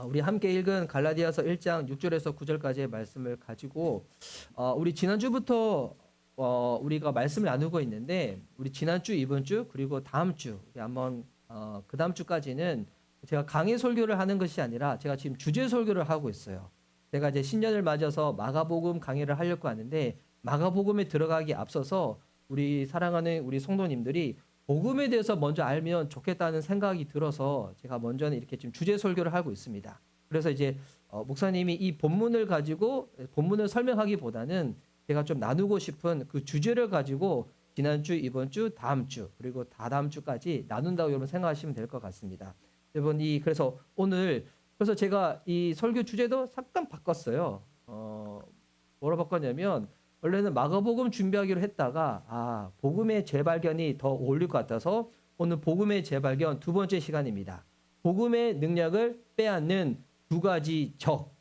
우리 함께 읽은 갈라디아서 1장 6절에서 9절까지의 말씀을 가지고 우리 지난주부터 우리가 말씀을 나누고 있는데 우리 지난주, 이번 주, 그리고 다음 주 우리 한번 그 다음 주까지는 제가 강의 설교를 하는 것이 아니라 제가 지금 주제 설교를 하고 있어요. 제가 이제 신년을 맞아서 마가복음 강의를 하려고 하는데 마가복음에 들어가기 앞서서 우리 사랑하는 우리 성도님들이 복음에 대해서 먼저 알면 좋겠다는 생각이 들어서 제가 먼저는 이렇게 지금 주제 설교를 하고 있습니다. 그래서 이제 목사님이 이 본문을 가지고 본문을 설명하기보다는 제가 좀 나누고 싶은 그 주제를 가지고 지난주, 이번 주, 다음 주 그리고 다다음 주까지 나눈다고 여러분 생각하시면 될 것 같습니다. 여러분 그래서 오늘 그래서 제가 이 설교 주제도 잠깐 바꿨어요. 뭐로 바꿨냐면 원래는 마가복음 준비하기로 했다가 복음의 재발견이 더 어울릴 것 같아서 오늘 복음의 재발견 두 번째 시간입니다. 복음의 능력을 빼앗는 두 가지 적.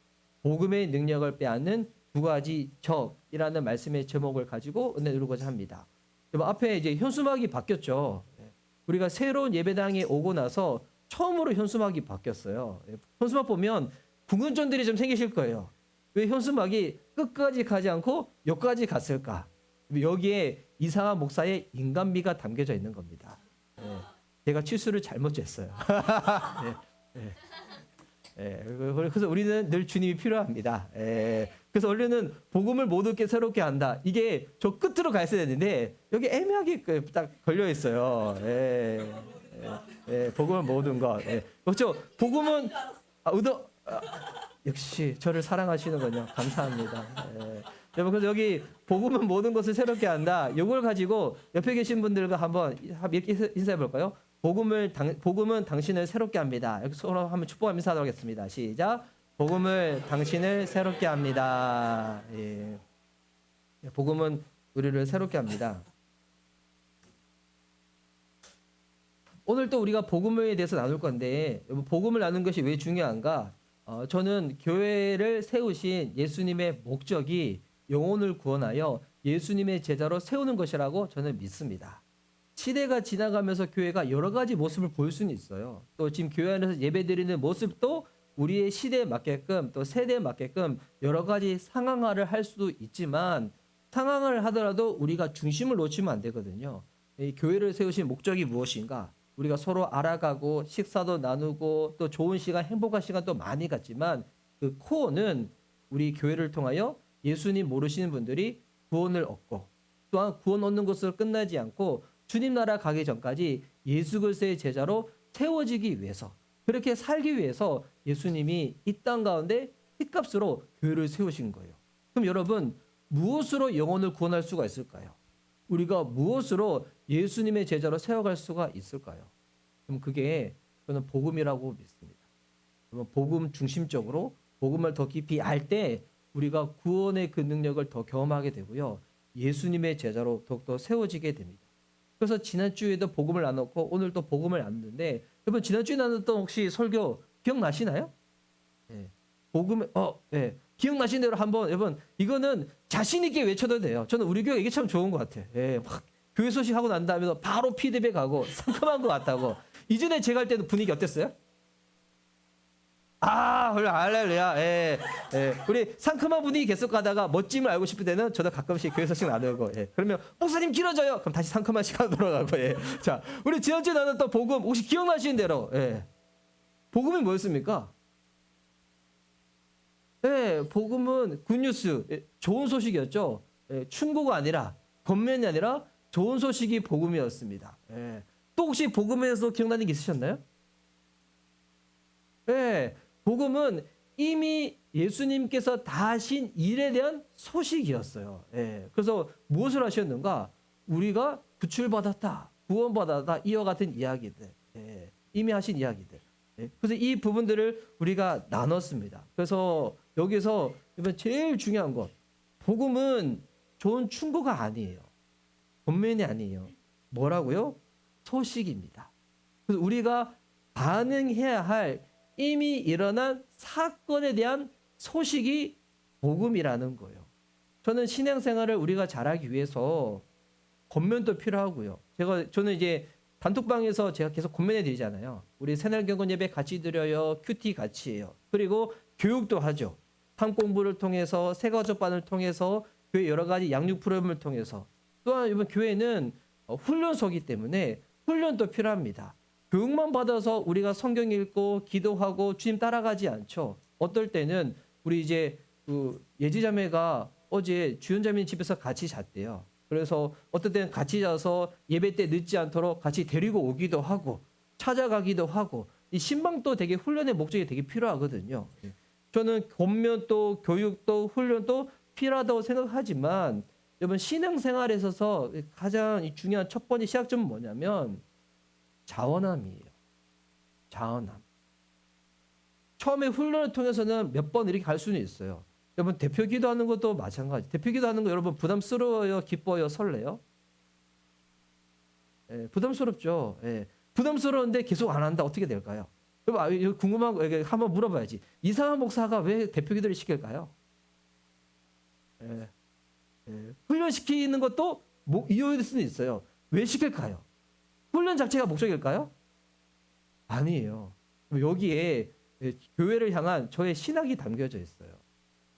복음의 능력을 빼앗는 두 가지 적이라는 말씀의 제목을 가지고 은혜 누르고자 합니다. 앞에 이제 현수막이 바뀌었죠. 우리가 새로운 예배당에 오고 나서 처음으로 현수막이 바뀌었어요. 현수막 보면 궁금증들이 좀 생기실 거예요. 왜 현수막이 끝까지 가지 않고 여기까지 갔을까? 여기에 이상한 목사의 인간미가 담겨져 있는 겁니다. 제가 치수를 잘못 쟀어요. 그래서 우리는 늘 주님이 필요합니다. 그래서 원래는 복음을 모두께 새롭게 한다. 이게 저 끝으로 가 있어야 되는데 여기 애매하게 딱 걸려 있어요. 복음은 모든 것. 그렇죠. 복음은 역시 저를 사랑하시는군요. 감사합니다. 여러분 그래서 여기 복음은 모든 것을 새롭게 한다. 이걸 가지고 옆에 계신 분들과 한번 이렇게 인사해 볼까요? 복음은 당신을 새롭게 합니다. 여기 서로 한번 축복하며 인사하도록 하겠습니다. 시작. 복음을 당신을 새롭게 합니다. 복음은 우리를 새롭게 합니다. 오늘 또 우리가 복음에 대해서 나눌 건데 복음을 나누는 것이 왜 중요한가? 저는 교회를 세우신 예수님의 목적이 영혼을 구원하여 예수님의 제자로 세우는 것이라고 저는 믿습니다. 시대가 지나가면서 교회가 여러 가지 모습을 보일 수는 있어요. 또 지금 교회 안에서 예배드리는 모습도 우리의 시대에 맞게끔 또 세대에 맞게끔 여러 가지 상황화를 할 수도 있지만 상황을 하더라도 우리가 중심을 놓치면 안 되거든요. 이 교회를 세우신 목적이 무엇인가? 우리가 서로 알아가고 식사도 나누고 또 좋은 시간, 행복한 시간 도 많이 갖지만 그 코어는 우리 교회를 통하여 예수님 모르시는 분들이 구원을 얻고 또한 구원 얻는 것으로 끝나지 않고 주님 나라 가기 전까지 예수 그리스도의 제자로 세워지기 위해서 그렇게 살기 위해서 예수님이 이 땅 가운데 핏값으로 교회를 세우신 거예요. 그럼 여러분 무엇으로 영혼을 구원할 수가 있을까요? 우리가 무엇으로 예수님의 제자로 세워갈 수가 있을까요? 그럼 그게 저는 복음이라고 믿습니다. 그러면 복음 중심적으로 복음을 더 깊이 알 때 우리가 구원의 그 능력을 더 경험하게 되고요. 예수님의 제자로 더욱더 세워지게 됩니다. 그래서 지난주에도 복음을 나눴고 오늘 또 복음을 나눴는데 여러분 지난주에 나눴던 혹시 설교 기억나시나요? 복음 기억나신 대로 한번 여러분 이거는 자신 있게 외쳐도 돼요. 저는 우리 교회 이게 참 좋은 것 같아요. 막 교회 소식하고 난 다음에 바로 피드백하고 상큼한 것 같다고. 이전에 제가 할 때는 분위기 어땠어요? 할렐루야. 우리 상큼한 분위기 계속 가다가 멋짐을 알고 싶을 때는 저도 가끔씩 교회 소식 나누고 그러면 목사님 길어져요. 그럼 다시 상큼한 시간 돌아가고 자, 우리 지난주에 나눴던 복음 혹시 기억나시는 대로 복음이 뭐였습니까? 복음은 굿뉴스, 좋은 소식이었죠. 충고가 아니라, 권면이 아니라 좋은 소식이 복음이었습니다. 또 혹시 복음에서 기억나는 게 있으셨나요? 복음은 이미 예수님께서 다 하신 일에 대한 소식이었어요. 그래서 무엇을 하셨는가? 우리가 구출받았다, 구원받았다, 이와 같은 이야기들, 이미 하신 이야기들. 그래서 이 부분들을 우리가 나눴습니다. 그래서 여기서 제일 중요한 것, 복음은 좋은 충고가 아니에요. 권면이 아니에요. 뭐라고요? 소식입니다. 그래서 우리가 반응해야 할 이미 일어난 사건에 대한 소식이 복음이라는 거예요. 저는 신앙생활을 우리가 잘하기 위해서 권면도 필요하고요. 저는 이제 단톡방에서 제가 계속 고민해 드리잖아요. 우리 새날경건 예배 같이 드려요. 큐티 같이 해요. 그리고 교육도 하죠. 탐 공부를 통해서 새가족반을 통해서 교회 여러 가지 양육 프로그램을 통해서 또한 이번 교회는 훈련소이기 때문에 훈련도 필요합니다. 교육만 받아서 우리가 성경 읽고 기도하고 주님 따라가지 않죠. 어떨 때는 우리 이제 그 예지자매가 어제 주연자매 집에서 같이 잤대요. 그래서 어떨 때는 같이 자서 예배 때 늦지 않도록 같이 데리고 오기도 하고 찾아가기도 하고 이 신방도 되게 훈련의 목적이 되게 필요하거든요. 저는 권면도 교육도 훈련도 필요하다고 생각하지만 여러분 신앙생활에 있어서 가장 중요한 첫 번째 시작점은 뭐냐면 자원함이에요. 자원함. 처음에 훈련을 통해서는 몇 번 이렇게 갈 수는 있어요. 여러분 대표 기도하는 것도 마찬가지. 대표 기도하는 거 여러분 부담스러워요, 기뻐요, 설레요? 예, 부담스럽죠. 예. 부담스러운데 계속 안 한다 어떻게 될까요? 여러분 궁금한 거 한번 물어봐야지. 이상한 목사가 왜 대표 기도를 시킬까요? 예. 예. 훈련시키는 것도 이유일 수는 있어요. 왜 시킬까요? 훈련 자체가 목적일까요? 아니에요. 여기에 교회를 향한 저의 신학이 담겨져 있어요.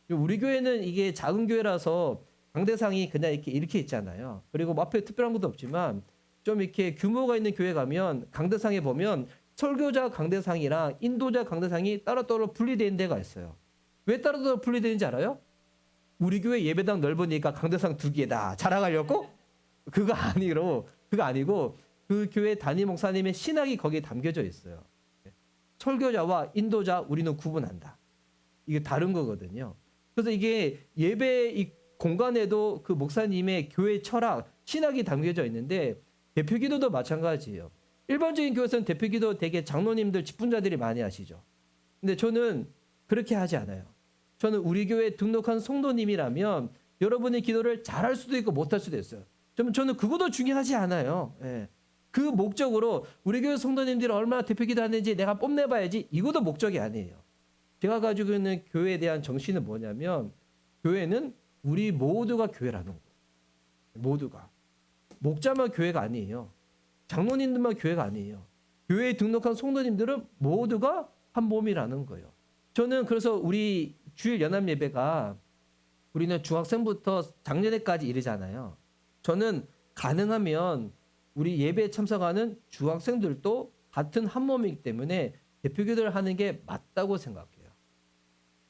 우리 교회는 이게 작은 교회라서 강대상이 그냥 이렇게 있잖아요. 그리고 앞에 특별한 것도 없지만 좀 이렇게 규모가 있는 교회 가면 강대상에 보면 설교자 강대상이랑 인도자 강대상이 따로따로 분리되어 있는 데가 있어요. 왜 따로따로 분리되는지 알아요? 우리 교회 예배당 넓으니까 강대상 2개다 자랑하려고? 그거 아니고 그 교회 담임 목사님의 신학이 거기에 담겨져 있어요. 설교자와 인도자 우리는 구분한다. 이게 다른 거거든요. 그래서 이게 예배 이 공간에도 그 목사님의 교회 철학, 신학이 담겨져 있는데 대표기도도 마찬가지예요. 일반적인 교회에서는 대표기도 되게 장로님들, 직분자들이 많이 하시죠. 근데 저는 그렇게 하지 않아요. 저는 우리 교회에 등록한 성도님이라면 여러분의 기도를 잘할 수도 있고 못할 수도 있어요. 저는 그것도 중요하지 않아요. 예. 그 목적으로 우리 교회 성도님들이 얼마나 대표기도 하는지 내가 뽐내봐야지 이것도 목적이 아니에요. 제가 가지고 있는 교회에 대한 정신은 뭐냐면 교회는 우리 모두가 교회라는 거예요. 모두가. 목자만 교회가 아니에요. 장로님들만 교회가 아니에요. 교회에 등록한 성도님들은 모두가 한 몸이라는 거예요. 저는 그래서 우리 주일 연합 예배가 우리는 중학생부터 작년에까지 이르잖아요. 저는 가능하면 우리 예배에 참석하는 중학생들도 같은 한 몸이기 때문에 대표기도를 하는 게 맞다고 생각해요.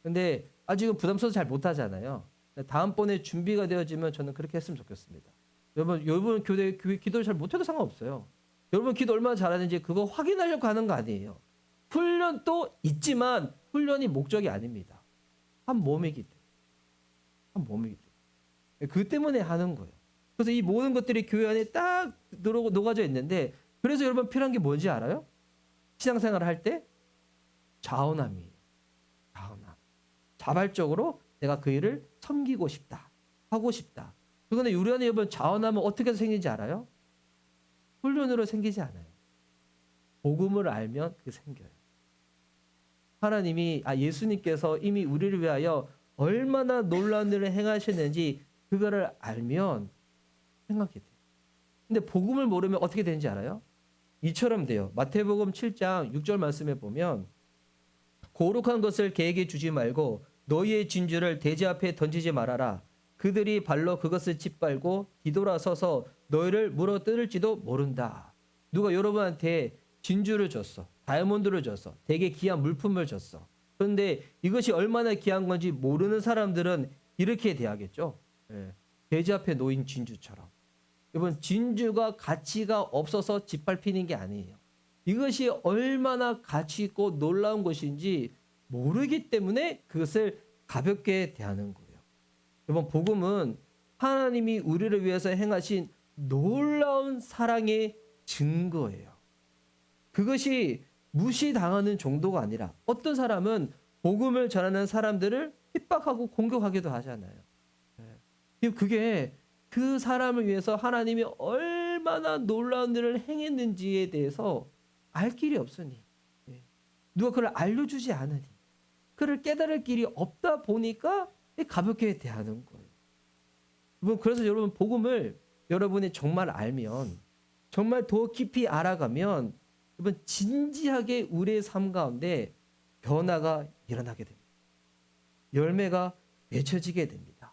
근데 아직은 부담스러워서 잘 못하잖아요. 다음번에 준비가 되어지면 저는 그렇게 했으면 좋겠습니다. 여러분 기도를 잘 못해도 상관없어요. 여러분 기도 얼마나 잘하는지 그거 확인하려고 하는 거 아니에요. 훈련도 있지만 훈련이 목적이 아닙니다. 한 몸이기 때문에. 한 몸이기 때문에. 그 때문에 하는 거예요. 그래서 이 모든 것들이 교회 안에 딱 녹아져 있는데 그래서 여러분 필요한 게 뭔지 알아요? 신앙생활을 할 때 자원함이에요. 자원함. 자발적으로 내가 그 일을 섬기고 싶다. 하고 싶다. 그런데 우리 안에 여러분 자원함은 어떻게 생기는지 알아요? 훈련으로 생기지 않아요. 복음을 알면 그게 생겨요. 예수님께서 이미 우리를 위하여 얼마나 놀라운 일을 행하셨는지 그거를 알면 생각이 돼요. 근데 복음을 모르면 어떻게 되는지 알아요? 이처럼 돼요. 마태복음 7장 6절 말씀에 보면 거룩한 것을 개에게 주지 말고 너희의 진주를 돼지 앞에 던지지 말아라. 그들이 발로 그것을 짓밟고 뒤돌아서서 너희를 물어뜯을지도 모른다. 누가 여러분한테 진주를 줬어. 다이아몬드를 줬어. 되게 귀한 물품을 줬어. 그런데 이것이 얼마나 귀한 건지 모르는 사람들은 이렇게 대하겠죠. 돼지 앞에 놓인 진주처럼. 여러분 진주가 가치가 없어서 짓밟히는 게 아니에요. 이것이 얼마나 가치 있고 놀라운 것인지 모르기 때문에 그것을 가볍게 대하는 거예요. 여러분 복음은 하나님이 우리를 위해서 행하신 놀라운 사랑의 증거예요. 그것이 무시당하는 정도가 아니라 어떤 사람은 복음을 전하는 사람들을 핍박하고 공격하기도 하잖아요. 그게 그 사람을 위해서 하나님이 얼마나 놀라운 일을 행했는지에 대해서 알 길이 없으니 누가 그걸 알려주지 않으니 그를 깨달을 길이 없다 보니까 가볍게 대하는 거예요. 그래서 여러분 복음을 여러분이 정말 알면 정말 더 깊이 알아가면 여러분 진지하게 우리의 삶 가운데 변화가 일어나게 됩니다. 열매가 맺혀지게 됩니다.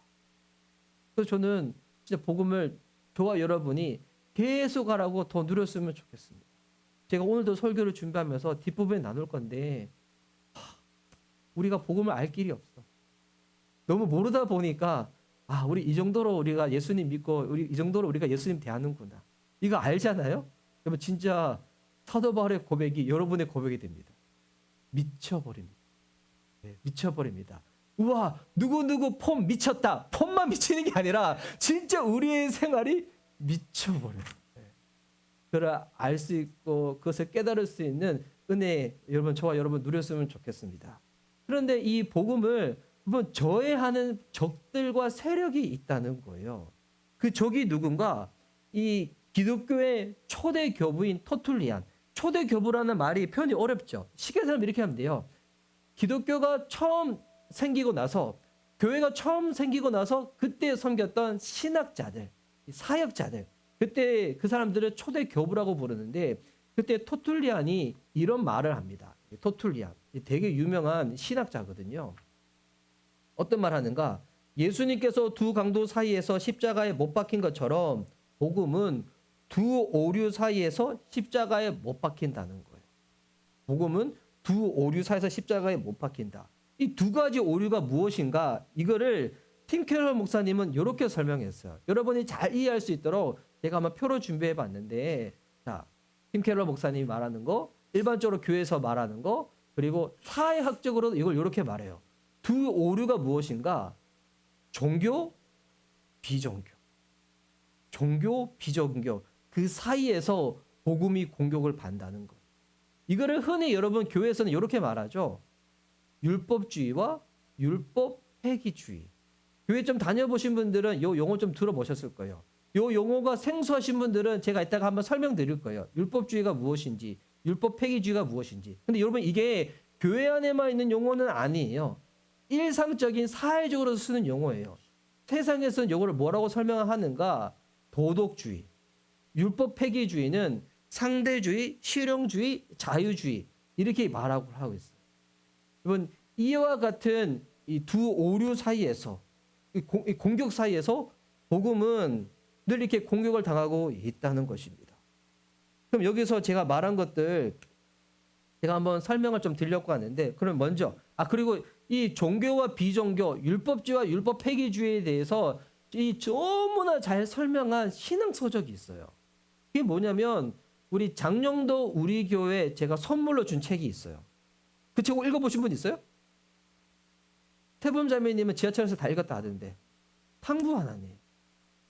그래서 저는 진짜 복음을 저와 여러분이 계속 하라고 더 누렸으면 좋겠습니다. 제가 오늘도 설교를 준비하면서 뒷부분에 나눌 건데 우리가 복음을 알 길이 없어. 너무 모르다 보니까 우리 이 정도로 우리가 예수님 믿고 이 정도로 우리가 예수님 대하는구나. 이거 알잖아요? 그러면 진짜 사도 바울의 고백이 여러분의 고백이 됩니다. 미쳐버립니다. 네, 미쳐버립니다. 우와, 누구누구 폼 미쳤다. 폼만 미치는 게 아니라 진짜 우리의 생활이 미쳐버려요. 네. 그걸 알 수 있고 그것을 깨달을 수 있는 은혜 여러분, 저와 여러분 누렸으면 좋겠습니다. 그런데 이 복음을 저해하는 적들과 세력이 있다는 거예요. 그 적이 누군가? 이 기독교의 초대 교부인 터툴리안. 초대 교부라는 말이 표현이 어렵죠. 쉽게 생각하면 이렇게 하면 돼요. 기독교가 처음 생기고 나서, 교회가 처음 생기고 나서 그때 섬겼던 신학자들, 사역자들, 그때 그 사람들을 초대 교부라고 부르는데, 그때 터툴리안이 이런 말을 합니다. 터툴리안 되게 유명한 신학자거든요. 어떤 말 하는가? 예수님께서 두 강도 사이에서 십자가에 못 박힌 것처럼 복음은 두 오류 사이에서 십자가에 못 박힌다는 거예요. 복음은 두 오류 사이에서 십자가에 못 박힌다. 이 두 가지 오류가 무엇인가? 이거를 팀 캐럴 목사님은 이렇게 설명했어요. 여러분이 잘 이해할 수 있도록 제가 한번 표로 준비해 봤는데, 자, 팀 캐럴 목사님이 말하는 거, 일반적으로 교회에서 말하는 거, 그리고 사회학적으로도 이걸 이렇게 말해요. 두 오류가 무엇인가? 종교, 비종교. 종교, 비종교. 그 사이에서 복음이 공격을 받는다는 것. 이거를 흔히 여러분 교회에서는 이렇게 말하죠. 율법주의와 율법 폐기주의. 교회 좀 다녀보신 분들은 이 용어 좀 들어보셨을 거예요. 이 용어가 생소하신 분들은 제가 이따가 한번 설명드릴 거예요. 율법주의가 무엇인지, 율법 폐기주의가 무엇인지. 근데 여러분 이게 교회 안에만 있는 용어는 아니에요. 일상적인 사회적으로 쓰는 용어예요. 세상에서는 이거를 뭐라고 설명하는가? 도덕주의. 율법 폐기주의는 상대주의, 실용주의, 자유주의 이렇게 말하고 하고 있어요. 여러분 이와 같은 이 두 오류 사이에서 이 공격 사이에서 복음은 늘 이렇게 공격을 당하고 있다는 것입니다. 그럼 여기서 제가 말한 것들 제가 한번 설명을 좀 드리려고 하는데, 그럼 먼저 그리고 이 종교와 비종교, 율법주의와 율법 폐기주의에 대해서 이 너무나 잘 설명한 신앙 서적이 있어요. 그게 뭐냐면 우리 장영도 우리 교회 제가 선물로 준 책이 있어요. 그 책 읽어보신 분 있어요? 태범자매님은 지하철에서 다 읽었다 하던데. 탕부 하나님.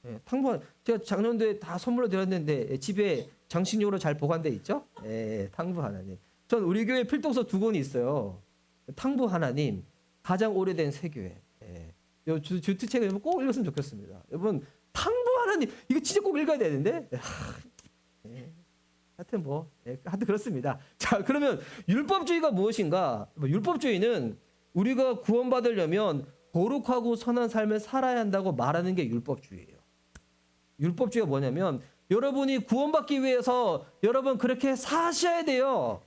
예, 탕부 제가 작년도에 다 선물로 드렸는데 집에 장식용으로 잘 보관돼 있죠? 예, 탕부 하나님. 전 우리 교회 필독서 2권이 있어요. 탕부 하나님, 가장 오래된 세교회. 예. 요 주트 책을 꼭 읽었으면 좋겠습니다. 여러분 탕부 하나님 이거 진짜 꼭 읽어야 되는데. 예. 하여튼 하여튼 그렇습니다. 자, 그러면 율법주의가 무엇인가? 율법주의는 우리가 구원받으려면 거룩하고 선한 삶을 살아야 한다고 말하는 게 율법주의예요. 율법주의가 뭐냐면 여러분이 구원받기 위해서 여러분 그렇게 사셔야 돼요.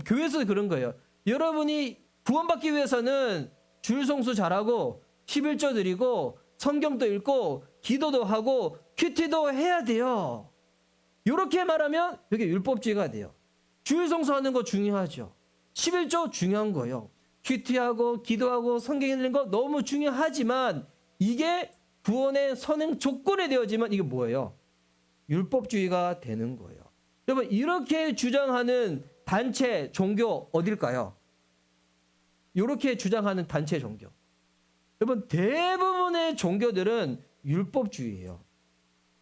교회에서 그런 거예요. 여러분이 구원받기 위해서는 주일성수 잘하고 11조 드리고 성경도 읽고 기도도 하고 큐티도 해야 돼요. 이렇게 말하면 이게 율법주의가 돼요. 주일성수하는 거 중요하죠. 11조 중요한 거예요. 큐티하고 기도하고 성경 읽는 거 너무 중요하지만 이게 구원의 선행 조건이 되어지면 이게 뭐예요? 율법주의가 되는 거예요. 여러분 이렇게 주장하는 단체 종교 어딜까요? 이렇게 주장하는 단체 종교. 여러분 대부분의 종교들은 율법주의예요.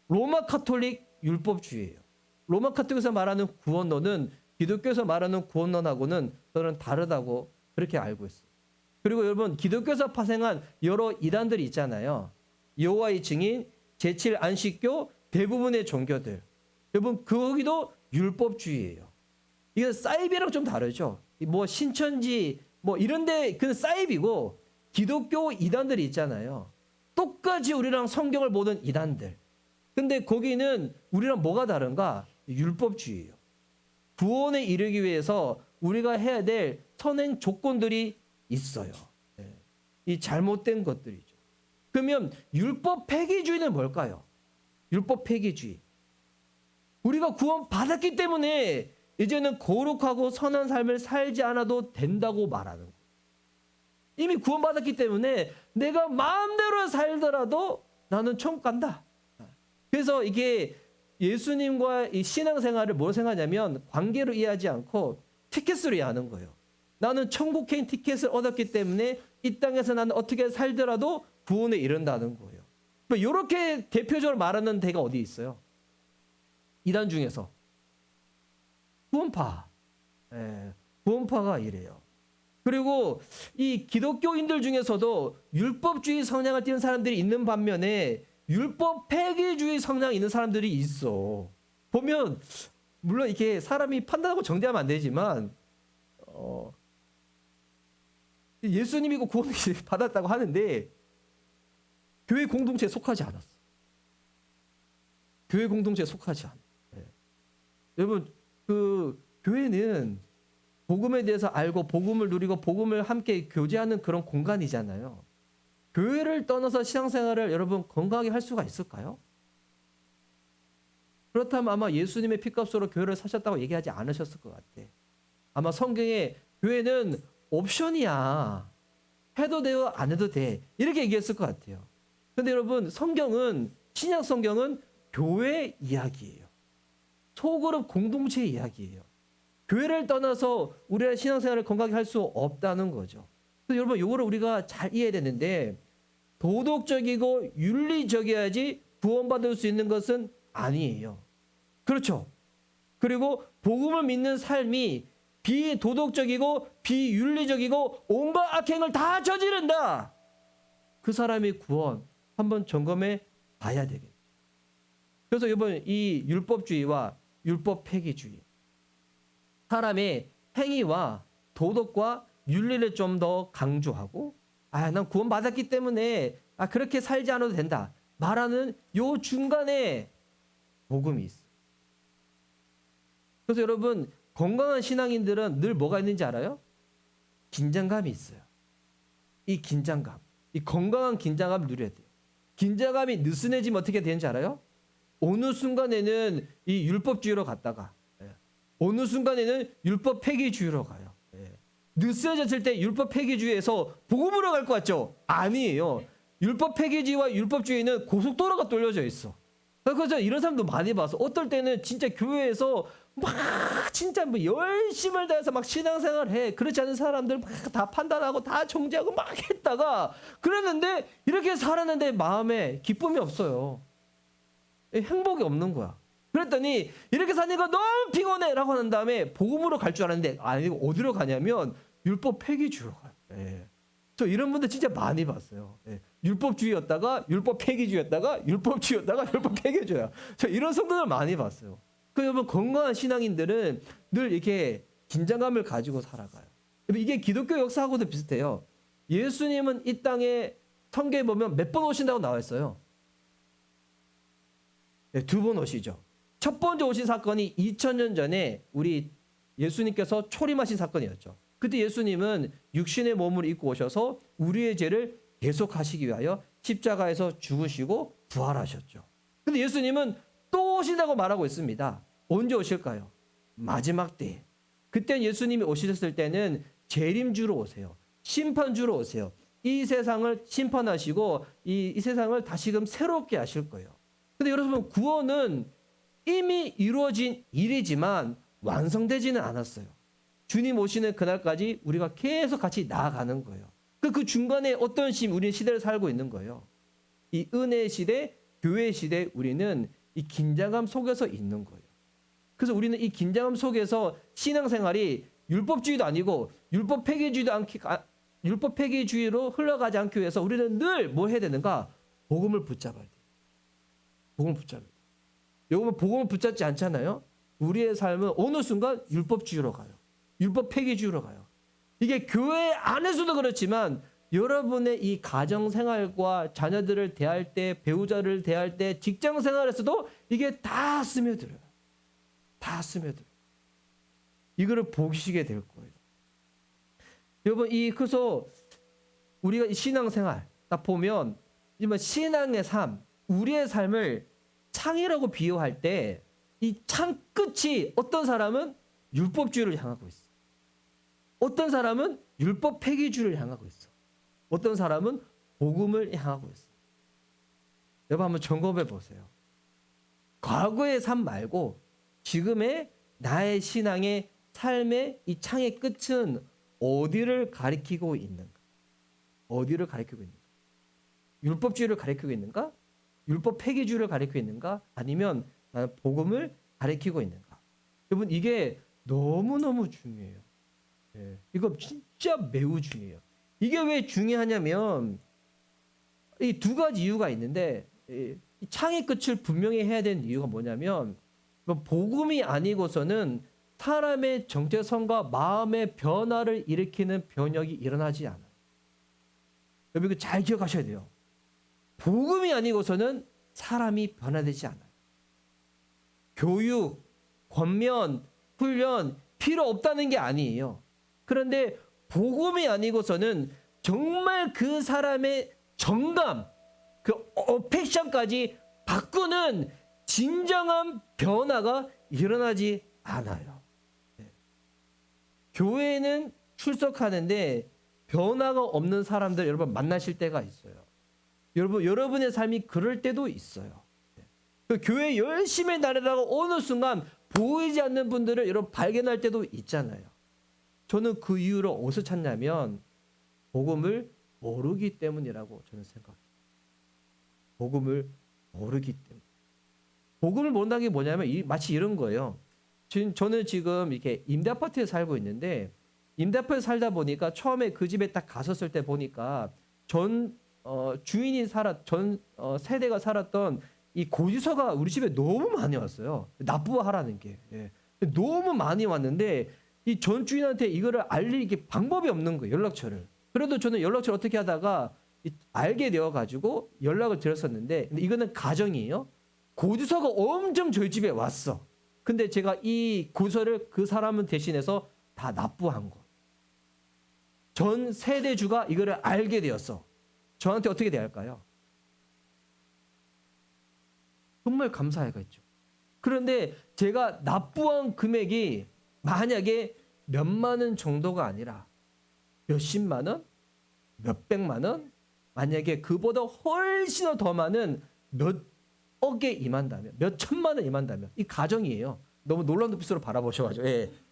로마 카톨릭 율법주의예요. 로마 카톨릭에서 말하는 구원론은 기독교에서 말하는 구원론하고는 저는 다르다고 그렇게 알고 있어요. 그리고 여러분 기독교에서 파생한 여러 이단들이 있잖아요. 여호와의 증인, 제7 안식교, 대부분의 종교들. 여러분 거기도 율법주의예요. 이건 사이비랑 좀 다르죠. 신천지 이런데 그 사이비고 기독교 이단들이 있잖아요. 똑같이 우리랑 성경을 보는 이단들. 근데 거기는 우리랑 뭐가 다른가? 율법주의예요. 구원에 이르기 위해서 우리가 해야 될 선행 조건들이 있어요. 네. 이 잘못된 것들이죠. 그러면 율법 폐기주의는 뭘까요? 율법 폐기주의. 우리가 구원 받았기 때문에 이제는 거룩하고 선한 삶을 살지 않아도 된다고 말하는 거예요. 이미 구원 받았기 때문에 내가 마음대로 살더라도 나는 천국 간다. 그래서 이게 예수님과 이 신앙생활을 뭘 생각하냐면 관계로 이해하지 않고 티켓으로 이해하는 거예요. 나는 천국 개인 티켓을 얻었기 때문에 이 땅에서 나는 어떻게 살더라도 구원에 이른다는 거예요. 이렇게 대표적으로 말하는 데가 어디 있어요? 이단 중에서 구원파. 구원파가 이래요. 그리고 이 기독교인들 중에서도 율법주의 성향을 띠는 사람들이 있는 반면에 율법 폐기주의 성향이 있는 사람들이 있어. 보면 물론 이렇게 사람이 판단하고 정죄하면 안 되지만 예수님이고 구원을 받았다고 하는데 교회 공동체에 속하지 않았어. 교회 공동체에 속하지 않아. 여러분 그 교회는 복음에 대해서 알고 복음을 누리고 복음을 함께 교제하는 그런 공간이잖아요. 교회를 떠나서 신앙생활을 여러분 건강하게 할 수가 있을까요? 그렇다면 아마 예수님의 피값으로 교회를 사셨다고 얘기하지 않으셨을 것 같아. 아마 성경에 교회는 옵션이야. 해도 돼요, 안 해도 돼. 이렇게 얘기했을 것 같아요. 근데 여러분 성경은 신약 성경은 교회 이야기예요. 소그룹 공동체 이야기예요. 교회를 떠나서 우리의 신앙생활을 건강하게 할 수 없다는 거죠. 그래서 여러분 이거를 우리가 잘 이해해야 되는데 도덕적이고 윤리적이어야지 구원받을 수 있는 것은 아니에요. 그렇죠. 그리고 복음을 믿는 삶이 비도덕적이고 비윤리적이고 온갖 악행을 다 저지른다. 그 사람의 구원 한번 점검해 봐야 되겠죠. 그래서 이번 이 율법주의와 율법 폐기주의 사람의 행위와 도덕과 윤리를 좀 더 강조하고 난 구원받았기 때문에 그렇게 살지 않아도 된다 말하는 요 중간에 복음이 있어요. 그래서 여러분 건강한 신앙인들은 늘 뭐가 있는지 알아요? 긴장감이 있어요. 이 긴장감, 이 건강한 긴장감을 누려야 돼요. 긴장감이 느슨해지면 어떻게 되는지 알아요? 어느 순간에는 이 율법주의로 갔다가 어느 순간에는 율법 폐기주의로 가요. 느슨해졌을 때 율법 폐기주의에서 복음으로 갈 것 같죠? 아니에요. 율법 폐기주의와 율법주의는 고속도로가 뚫려져 있어. 그래서 이런 사람도 많이 봐서 어떨 때는 진짜 교회에서 막 진짜 뭐 열심을 다해서 막 신앙생활 해. 그렇지 않은 사람들 막 다 판단하고 다 정죄하고 막 했다가 그랬는데 이렇게 살았는데 마음에 기쁨이 없어요. 행복이 없는 거야. 그랬더니 이렇게 사니까 너무 피곤해 라고 한 다음에 복음으로 갈 줄 알았는데 아니고 어디로 가냐면 율법 폐기주의로 가요. 저 이런 분들 진짜 많이 봤어요. 율법주의였다가 율법 폐기주의였다가 율법주의였다가 율법 폐기주의야. 저 이런 성도들 많이 봤어요. 그 여러분 건강한 신앙인들은 늘 이렇게 긴장감을 가지고 살아가요. 이게 기독교 역사하고도 비슷해요. 예수님은 이 땅에 성경에 보면 몇 번 오신다고 나와 있어요. 2번 오시죠. 첫 번째 오신 사건이 2000년 전에 우리 예수님께서 초림하신 사건이었죠. 그때 예수님은 육신의 몸을 입고 오셔서 우리의 죄를 대속하시기 위하여 십자가에서 죽으시고 부활하셨죠. 근데 예수님은 또 오신다고 말하고 있습니다. 언제 오실까요? 마지막 때. 그때 예수님이 오셨을 때는 재림주로 오세요. 심판주로 오세요. 이 세상을 심판하시고 이 세상을 다시금 새롭게 하실 거예요. 근데 여러분 구원은 이미 이루어진 일이지만 완성되지는 않았어요. 주님 오시는 그날까지 우리가 계속 같이 나아가는 거예요. 그 중간에 어떤 우리는 시대를 살고 있는 거예요. 이 은혜 시대, 교회 시대 우리는 이 긴장감 속에서 있는 거예요. 그래서 우리는 이 긴장감 속에서 신앙생활이 율법주의도 아니고 율법 폐기주의로 흘러가지 않기 위해서 우리는 늘 뭐 해야 되는가? 복음을 붙잡아야 돼요. 복음을 붙잡아야 돼요. 여러분 복음을 붙잡지 않잖아요. 우리의 삶은 어느 순간 율법주의로 가요. 율법 폐기주의로 가요. 이게 교회 안에서도 그렇지만 여러분의 이 가정 생활과 자녀들을 대할 때, 배우자를 대할 때, 직장 생활에서도 이게 다 스며들어요. 다 스며들어요. 이거를 보시게 될 거예요. 여러분, 그래서 우리가 이 신앙생활 딱 보면 신앙의 삶, 우리의 삶을 창이라고 비유할 때 이 창 끝이 어떤 사람은 율법주의를 향하고 있어. 어떤 사람은 율법 폐기주의를 향하고 있어. 어떤 사람은 복음을 향하고 있어. 여러분 한번 점검해 보세요. 과거의 삶 말고 지금의 나의 신앙의 삶의 이 창의 끝은 어디를 가리키고 있는가? 어디를 가리키고 있는가? 율법주의를 가리키고 있는가? 율법 폐기주의를 가리키고 있는가? 아니면 나는 복음을 가리키고 있는가? 여러분 이게 너무너무 중요해요. 예, 이거 진짜 매우 중요해요. 이게 왜 중요하냐면 이 두 가지 이유가 있는데 이 창의 끝을 분명히 해야 되는 이유가 뭐냐면 복음이 아니고서는 사람의 정체성과 마음의 변화를 일으키는 변혁이 일어나지 않아요. 여러분 이거 잘 기억하셔야 돼요. 복음이 아니고서는 사람이 변화되지 않아요. 교육, 권면, 훈련 필요 없다는 게 아니에요. 그런데 복음이 아니고서는 정말 그 사람의 정감, 그 어펙션까지 바꾸는 진정한 변화가 일어나지 않아요. 교회는 출석하는데 변화가 없는 사람들 여러분 만나실 때가 있어요. 여러분의 삶이 그럴 때도 있어요. 그 교회 열심히 다니다가 어느 순간 보이지 않는 분들을 여러분 발견할 때도 있잖아요. 저는 그 이유를 어디서 찾냐면 복음을 모르기 때문이라고 저는 생각해요. 복음을 모르기 때문에. 복음을 모른다는 게 뭐냐면 마치 이런 거예요. 저는 지금 이렇게 임대 아파트에 살고 있는데 임대 아파트에 살다 보니까 처음에 그 집에 딱 갔었을 때 보니까 주인이 세대가 살았던 이 고지서가 우리 집에 너무 많이 왔어요. 납부하라는 게. 예. 너무 많이 왔는데 이 전 주인한테 이거를 알릴 방법이 없는 거예요. 연락처를. 그래도 저는 연락처를 어떻게 하다가 알게 되어가지고 연락을 드렸었는데 근데 이거는 가정이에요. 고지서가 엄청 저희 집에 왔어. 근데 제가 이 고지서를 그 사람은 대신해서 다 납부한 거. 전 세대주가 이거를 알게 되었어. 저한테 어떻게 대할까요? 정말 감사해겠죠. 그런데 제가 납부한 금액이 만약에 몇만 원 정도가 아니라 몇십만 원, 몇백만 원, 만약에 그보다 훨씬 더 많은 몇억에 임한다면, 몇천만 원 임한다면, 이 가정이에요. 너무 놀라운 눈빛으로 바라보셔가지고,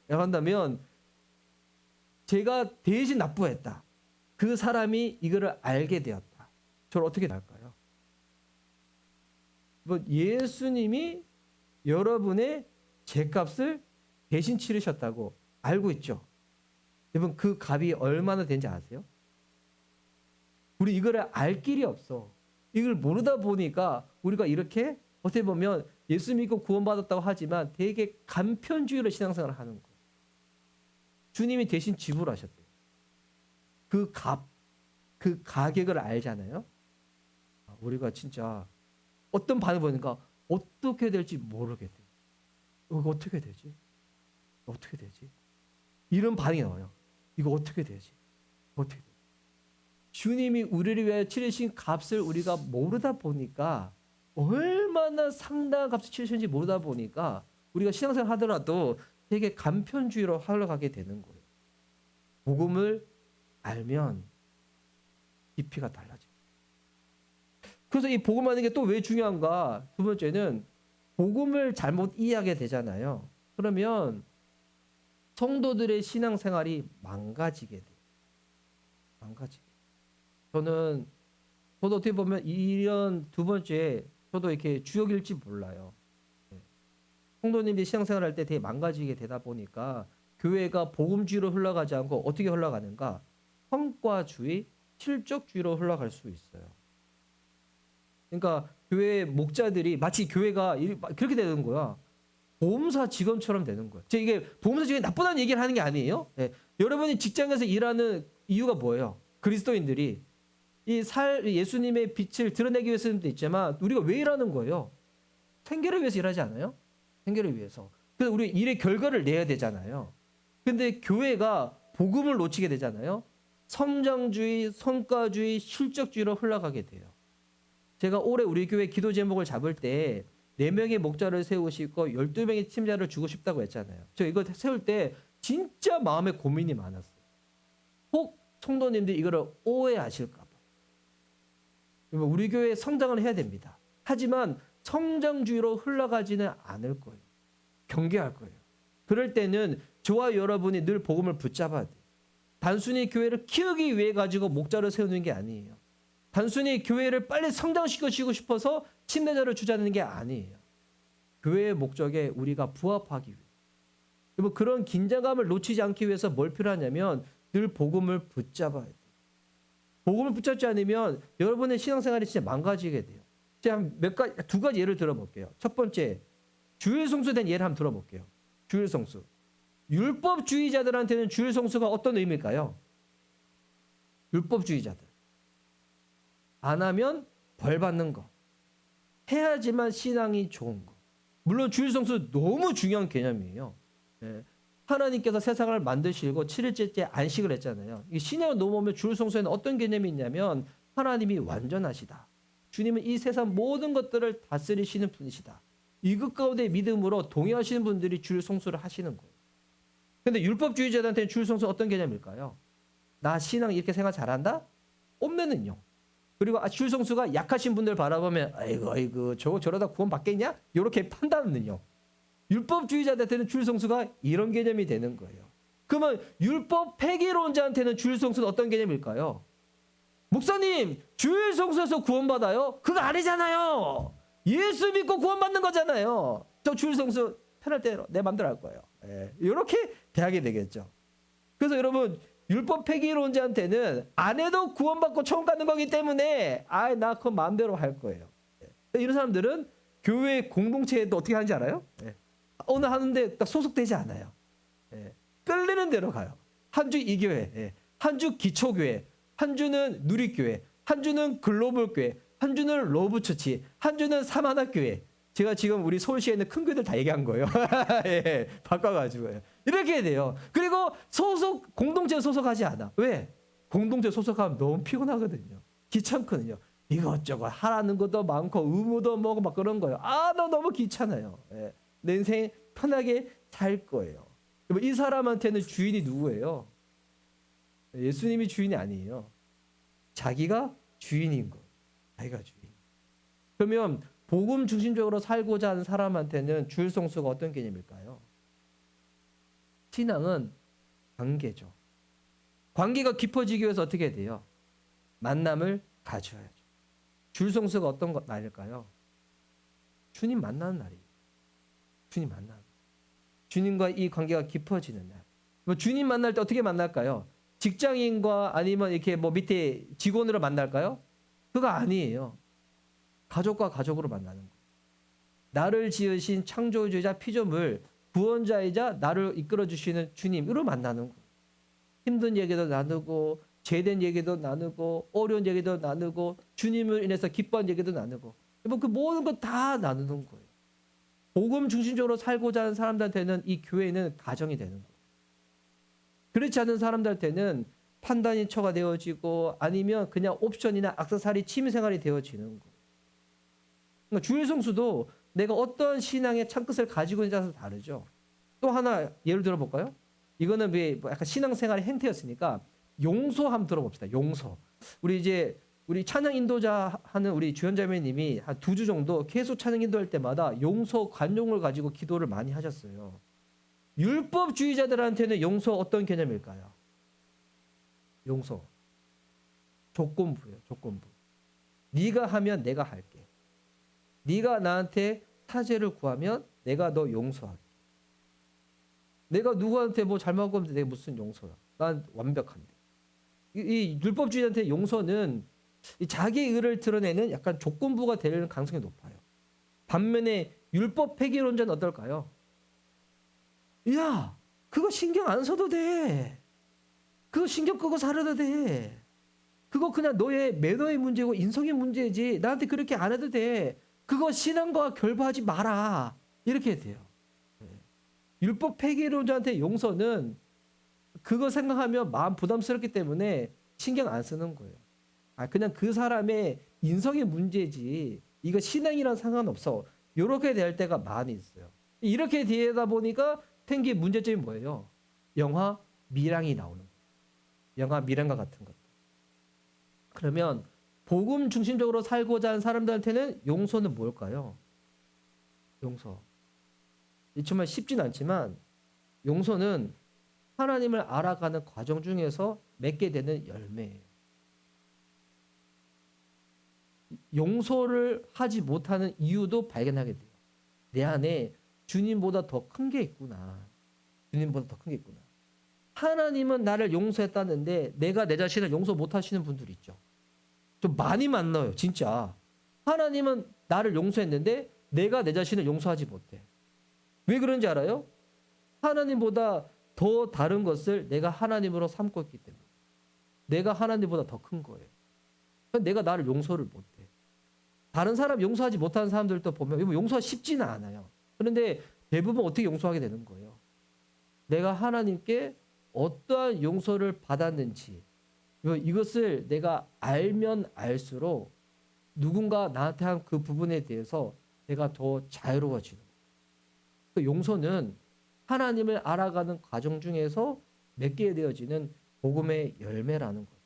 한다면 제가 대신 납부했다. 그 사람이 이거를 알게 되었다. 저를 어떻게 할까요? 예수님이 여러분의 죄값을 대신 치르셨다고 알고 있죠? 여러분 그 값이 얼마나 되는지 아세요? 우리 이거를 알 길이 없어. 이걸 모르다 보니까 우리가 이렇게 어떻게 보면 예수 믿고 구원받았다고 하지만 되게 간편주의로 신앙생활을 하는 거예요. 주님이 대신 지불하셨대요. 그 가격을 알잖아요. 우리가 진짜 어떤 반응을 보니까 어떻게 될지 모르겠대요. 이거 어떻게 되지? 어떻게 되지? 이런 반응이 나와요. 이거 어떻게 되지? 어떻게 되지? 주님이 우리를 위하여 치르신 값을 우리가 모르다 보니까 얼마나 상당한 값을 치르셨는지 모르다 보니까 우리가 신앙생활 하더라도 되게 간편주의로 흘러가게 되는 거예요. 복음을 알면 깊이가 달라져요. 그래서 이 복음 아는 게 또 왜 중요한가? 두 번째는 복음을 잘못 이해하게 되잖아요. 그러면 성도들의 신앙생활이 망가지게 돼요. 망가지게. 저도 어떻게 보면 이런 두 번째 저도 이렇게 주역일지 몰라요. 성도님들이 신앙생활 할 때 되게 망가지게 되다 보니까 교회가 복음주의로 흘러가지 않고 어떻게 흘러가는가? 성과주의, 실적주의로 흘러갈 수 있어요. 그러니까 교회 목자들이 마치 교회가 그렇게 되는 거야. 보험사 직원처럼 되는 거예요. 이게 보험사 직원이 나쁘다는 얘기를 하는 게 아니에요. 여러분이 직장에서 일하는 이유가 뭐예요? 그리스도인들이 예수님의 빛을 드러내기 위해서도 있지만 우리가 왜 일하는 거예요? 생계를 위해서 일하지 않아요? 생계를 위해서. 그래서 우리 일의 결과를 내야 되잖아요. 근데 교회가 복음을 놓치게 되잖아요. 성장주의, 성과주의, 실적주의로 흘러가게 돼요. 제가 올해 우리 교회 기도 제목을 잡을 때 4명의 목자를 세우시고 12명의 팀자를 주고 싶다고 했잖아요. 저 이거 세울 때 진짜 마음에 고민이 많았어요. 혹 성도님들이 이거를 오해하실까 봐. 우리 교회 성장을 해야 됩니다. 하지만 성장주의로 흘러가지는 않을 거예요. 경계할 거예요. 그럴 때는 저와 여러분이 늘 복음을 붙잡아야 돼요. 단순히 교회를 키우기 위해 가지고 목자를 세우는 게 아니에요. 단순히 교회를 빨리 성장시키고 싶어서 침례자를 주자는 게 아니에요. 교회의 목적에 우리가 부합하기 위해. 그리고 그런 긴장감을 놓치지 않기 위해서 뭘 필요하냐면 늘 복음을 붙잡아야 돼요. 복음을 붙잡지 않으면 여러분의 신앙생활이 진짜 망가지게 돼요. 제가 두 가지 예를 들어볼게요. 첫 번째, 주일 성수된 예를 한번 들어볼게요. 주일 성수. 율법주의자들한테는 주일 성수가 어떤 의미일까요? 율법주의자들. 안 하면 벌 받는 거. 해야지만 신앙이 좋은 거. 물론 주일 성수 너무 중요한 개념이에요. 예. 하나님께서 세상을 만드시고 7일째 안식을 했잖아요. 신약을 넘어오면 주일 성수에는 어떤 개념이 있냐면 하나님이 완전하시다. 주님은 이 세상 모든 것들을 다스리시는 분이시다. 이것 가운데 믿음으로 동의하시는 분들이 주일 성수를 하시는 거예요. 근데 율법주의자들한테는 주일 성수 어떤 개념일까요? 나 신앙 이렇게 생각 잘한다? 옴내는요. 그리고 주일 성수가 약하신 분들 바라보면 아이고 저러다 구원 받겠냐? 이렇게 판단은요. 율법주의자들한테는 주일 성수가 이런 개념이 되는 거예요. 그러면 율법 폐기론자한테는 주일 성수는 어떤 개념일까요? 목사님, 주일 성수에서 구원받아요? 그거 아니잖아요. 예수 믿고 구원받는 거잖아요. 저 주일 성수 편할 때 내 맘대로 할 거예요. 예, 이렇게 대하게 되겠죠. 그래서 여러분, 율법 폐기론자한테는 안 해도 구원받고 천국 가는 거기 때문에 나 그거 마음대로 할 거예요. 예. 이런 사람들은 교회 공동체에도 어떻게 하는지 알아요? 예. 오늘 하는데 딱 소속되지 않아요. 예. 끌리는 대로 가요. 한 주 이 교회, 예. 한 주 기초교회, 한 주는 누리교회, 한 주는 글로벌교회, 한 주는 로브처치, 한 주는 사만학교회. 제가 지금 우리 서울시에 있는 큰 교회들 다 얘기한 거예요. 예, 바꿔가지고요. 이렇게 돼요. 그리고 공동체에 소속하지 않아. 왜? 공동체에 소속하면 너무 피곤하거든요. 귀찮거든요. 이것저것 하라는 것도 많고 의무도 뭐고 막 그런 거예요. 너 너무 귀찮아요. 예, 내 인생 편하게 살 거예요. 이 사람한테는 주인이 누구예요? 예수님이 주인이 아니에요. 자기가 주인인 거예요. 자기가 주인. 그러면 복음 중심적으로 살고자 하는 사람한테는 주일 성수가 어떤 개념일까요? 신앙은 관계죠. 관계가 깊어지기 위해서 어떻게 돼요? 만남을 가져야죠. 주일 성수가 어떤 날일까요? 주님 만나는 날이에요. 주님 만나는. 주님과 이 관계가 깊어지는 날. 주님 만날 때 어떻게 만날까요? 직장인과 아니면 이렇게 밑에 직원으로 만날까요? 그거 아니에요. 가족과 가족으로 만나는 거예요. 나를 지으신 창조주이자 피조물, 구원자이자 나를 이끌어주시는 주님으로 만나는 거예요. 힘든 얘기도 나누고 죄된 얘기도 나누고 어려운 얘기도 나누고 주님을 인해서 기뻐한 얘기도 나누고 그 모든 것 다 나누는 거예요. 복음 중심적으로 살고자 하는 사람들한테는 이 교회는 가정이 되는 거예요. 그렇지 않은 사람들한테는 판단이 처가되어지고 아니면 그냥 옵션이나 액세서리 취미생활이 되어지는 거예요. 그러니까 주일 성수도 내가 어떤 신앙의 참끝을 가지고 있는 자에서 다르죠. 또 하나 예를 들어볼까요? 이거는 약간 신앙생활의 행태였으니까 용서 한번 들어봅시다. 용서. 우리 찬양 인도자 하는 우리 주연자매님이 한 2주 정도 계속 찬양 인도할 때마다 용서 관용을 가지고 기도를 많이 하셨어요. 율법주의자들한테는 용서 어떤 개념일까요? 용서. 조건부예요. 조건부. 네가 하면 내가 할게. 네가 나한테 타죄를 구하면 내가 너 용서할게. 내가 누구한테 뭐 잘못한 건데 내가 무슨 용서야. 난 완벽한데. 이 율법주의한테 용서는 자기 의를 드러내는 약간 조건부가 될 가능성이 높아요. 반면에 율법 폐기론자는 어떨까요? 야, 그거 신경 안 써도 돼. 그거 신경 끄고 살아도 돼. 그거 그냥 너의 매너의 문제고 인성의 문제지. 나한테 그렇게 안 해도 돼. 그거 신앙과 결부하지 마라. 이렇게 돼요. 율법 폐기론자한테 용서는 그거 생각하면 마음 부담스럽기 때문에 신경 안 쓰는 거예요. 그냥 그 사람의 인성의 문제지. 이거 신앙이랑 상관없어. 이렇게 대할 때가 많이 있어요. 이렇게 대하다 보니까 생긴 문제점이 뭐예요? 영화 미랑이 나오는 거예요. 영화 미랑과 같은 것. 그러면 복음 중심적으로 살고자 하는 사람들한테는 용서는 뭘까요? 용서. 정말 쉽진 않지만 용서는 하나님을 알아가는 과정 중에서 맺게 되는 열매예요. 용서를 하지 못하는 이유도 발견하게 돼요. 내 안에 주님보다 더 큰 게 있구나. 주님보다 더 큰 게 있구나. 하나님은 나를 용서했다는데 내가 내 자신을 용서 못하시는 분들 있죠. 좀 많이 만나요. 진짜. 하나님은 나를 용서했는데 내가 내 자신을 용서하지 못해. 왜 그런지 알아요? 하나님보다 더 다른 것을 내가 하나님으로 삼고 있기 때문에. 내가 하나님보다 더 큰 거예요. 내가 나를 용서를 못해. 다른 사람 용서하지 못하는 사람들도 보면 용서가 쉽지는 않아요. 그런데 대부분 어떻게 용서하게 되는 거예요? 내가 하나님께 어떠한 용서를 받았는지 이것을 내가 알면 알수록 누군가 나한테 한 그 부분에 대해서 내가 더 자유로워지는 거예요. 그 용서는 하나님을 알아가는 과정 중에서 맺게 되어지는 복음의 열매라는 거죠.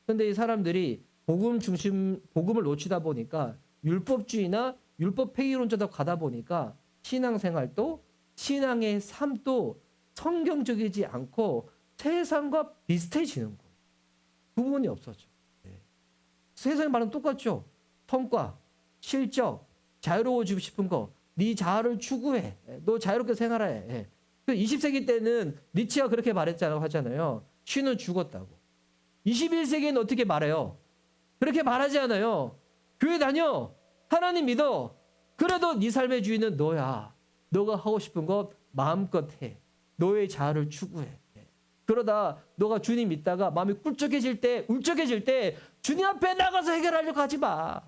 그런데 이 사람들이 복음을 놓치다 보니까 율법주의나 율법 폐기론자도 가다 보니까 신앙생활도 신앙의 삶도 성경적이지 않고 세상과 비슷해지는 거예요. 구분이 없어져. 세상의 말은 똑같죠. 성과, 실적, 자유로워지고 싶은 거, 네 자아를 추구해. 너 자유롭게 생활해. 20세기 때는 니치가 그렇게 하잖아요. 신은 죽었다고. 21세기에는 어떻게 말해요? 그렇게 말하지 않아요. 교회 다녀. 하나님 믿어. 그래도 네 삶의 주인은 너야. 너가 하고 싶은 것 마음껏 해. 너의 자아를 추구해. 그러다 너가 주님 믿다가 마음이 울적해질 때 주님 앞에 나가서 해결하려고 하지 마.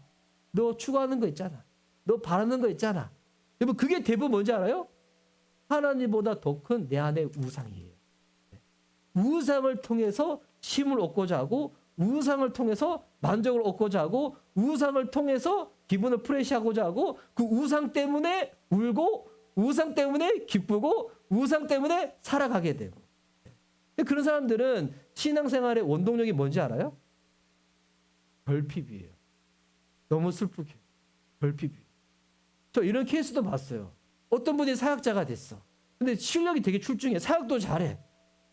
너 추구하는 거 있잖아. 너 바라는 거 있잖아. 여러분 그게 대부분 뭔지 알아요? 하나님보다 더 큰 내 안의 우상이에요. 우상을 통해서 힘을 얻고자 하고 우상을 통해서 만족을 얻고자 하고 우상을 통해서 기분을 프레시하고자 하고 그 우상 때문에 울고 우상 때문에 기쁘고 우상 때문에 살아가게 되고. 그런 사람들은 신앙생활의 원동력이 뭔지 알아요? 결핍이에요. 너무 슬프게. 결핍이에요. 저 이런 케이스도 봤어요. 어떤 분이 사역자가 됐어. 근데 실력이 되게 출중해. 사역도 잘해.